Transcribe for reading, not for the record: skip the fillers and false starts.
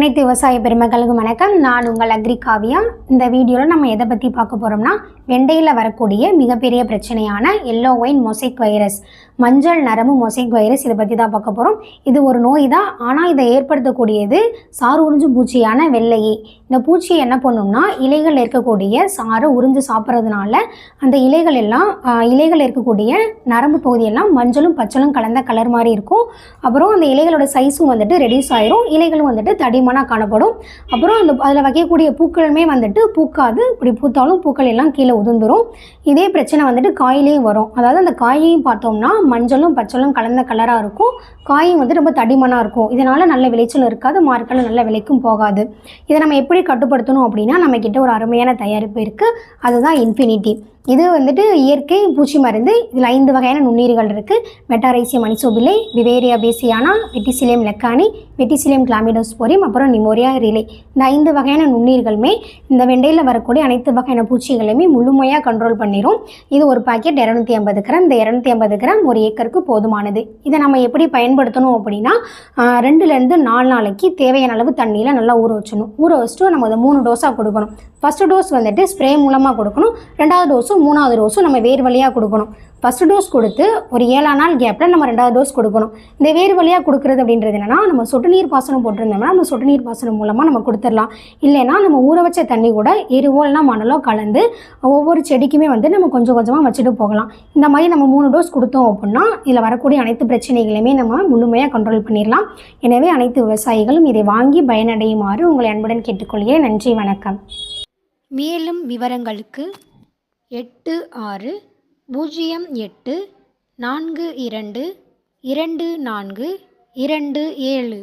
அனைத்து விவசாய பெருமக்களுக்கும் வணக்கம். நான் உங்கள் அக்ரி காவியா. இந்த வீடியோவில் நம்ம எதை பற்றி பார்க்க போகிறோம்னா, வெண்டையில் வரக்கூடிய மிகப்பெரிய பிரச்சனையான எல்லோ ஒயின் மொசைக் வைரஸ், மஞ்சள் நரம்பு மொசைக் வைரஸ், இதை பற்றி தான் பார்க்க போகிறோம். இது ஒரு நோய் தான், ஆனால் இதை ஏற்படுத்தக்கூடியது சாறு உறிஞ்சு பூச்சியான வெள்ளையை. இந்த பூச்சியை என்ன பண்ணும்னா, இலைகளில் இருக்கக்கூடிய சாறு உறிஞ்சு சாப்பிட்றதுனால அந்த இலைகள் எல்லாம் இலைகளில் இருக்கக்கூடிய நரம்பு பகுதியெல்லாம் மஞ்சளும் பச்சளும் கலந்த கலர் மாதிரி இருக்கும். அப்புறம் அந்த இலைகளோட சைஸும் வந்துட்டு ரெடியூஸ் ஆயிரும், இலைகளும் வந்துட்டு தடிமனாக காணப்படும். அப்புறம் அதில் வைக்கக்கூடிய பூக்களுமே வந்துட்டு பூக்காது, இப்படி பூத்தாலும் பூக்கள் எல்லாம் கீழே உதிர்ந்துடும். இதே பிரச்சனை வந்துட்டு காயிலையும் வரும். அதாவது அந்த காயையும் பார்த்தோம்னா மஞ்சளும் பச்சளும் கலந்த கலராக இருக்கும், காயும் வந்து ரொம்ப தடிமனாக இருக்கும். இதனால் நல்ல விளைச்சல் இருக்காது, மார்க்கெட்டில் நல்ல விலைக்கும் போகாது. இதை நம்ம எப்படி கட்டுப்படுத்தணும் அப்படின்னா, நம்மக்கிட்ட ஒரு அருமையான தயாரிப்பு இருக்குது, அதுதான் இன்ஃபினிட்டி. இது வந்துட்டு இயற்கை பூச்சி மருந்து. இதில் 5 வகையான நுண்ணுயிர்கள் இருக்குது. மெட்டாரைசியம் அனிசோபிலே, விவேரியா பேசியானா, வெட்டிசிலியம் லெக்கானி, வெட்டிசிலியம் கிளாமிடோஸ்போரியம், அப்புறம் நிமோரியா ரிலே. இந்த 5 வகையான நுண்ணுயிர்களுமே இந்த வெண்டையில் வரக்கூடிய அனைத்து வகையான பூச்சிகளையுமே முழுமையாக கண்ட்ரோல் பண்ணிடும். இது ஒரு பாக்கெட் 250 கிராம். இந்த 250 கிராம் ஒரு ஏக்கருக்கு போதுமானது. இதை நம்ம எப்படி பயன்படுத்தணும் அப்படின்னா, 2லேருந்து 4 நாளைக்கு தேவையான அளவு தண்ணியில் நல்லா ஊற வச்சணும். ஊற வச்சுட்டு நம்ம அதை 3 டோஸாக கொடுக்கணும். ஃபஸ்ட்டு டோஸ் வந்துட்டு ஸ்ப்ரே மூலமாக கொடுக்கணும். 2வது டோஸும் 3வது டோஸும் நம்ம வேர் வழியாக கொடுக்கணும். ஃபஸ்ட்டு டோஸ் கொடுத்து ஒரு 7 நாள் கேப்பில் நம்ம 2வது டோஸ் கொடுக்கணும். இந்த வேர் வழியாக கொடுக்குறது அப்படின்றது என்னென்னா, நம்ம சொட்டு நீர் பாசனம் போட்டிருந்தோம்னா நம்ம சொட்டு நீர் பாசனம் மூலமாக நம்ம கொடுத்துடலாம். இல்லைன்னா நம்ம ஊற வச்ச தண்ணி கூட எருவோ இல்லைனா மணலோ கலந்து ஒவ்வொரு செடிக்குமே வந்து நம்ம கொஞ்சம் கொஞ்சமாக வச்சுட்டு போகலாம். இந்த மாதிரி நம்ம 3 டோஸ் கொடுத்தோம் அப்படின்னா இதில் வரக்கூடிய அனைத்து பிரச்சனைகளையுமே நம்ம முழுமையாக கண்ட்ரோல் பண்ணிடலாம். எனவே அனைத்து விவசாயிகளும் இதை வாங்கி பயனடையுமாறு உங்களை அன்புடன் கேட்டுக்கொள்கிறேன். நன்றி, வணக்கம். மேலும் விவரங்களுக்கு 8608422427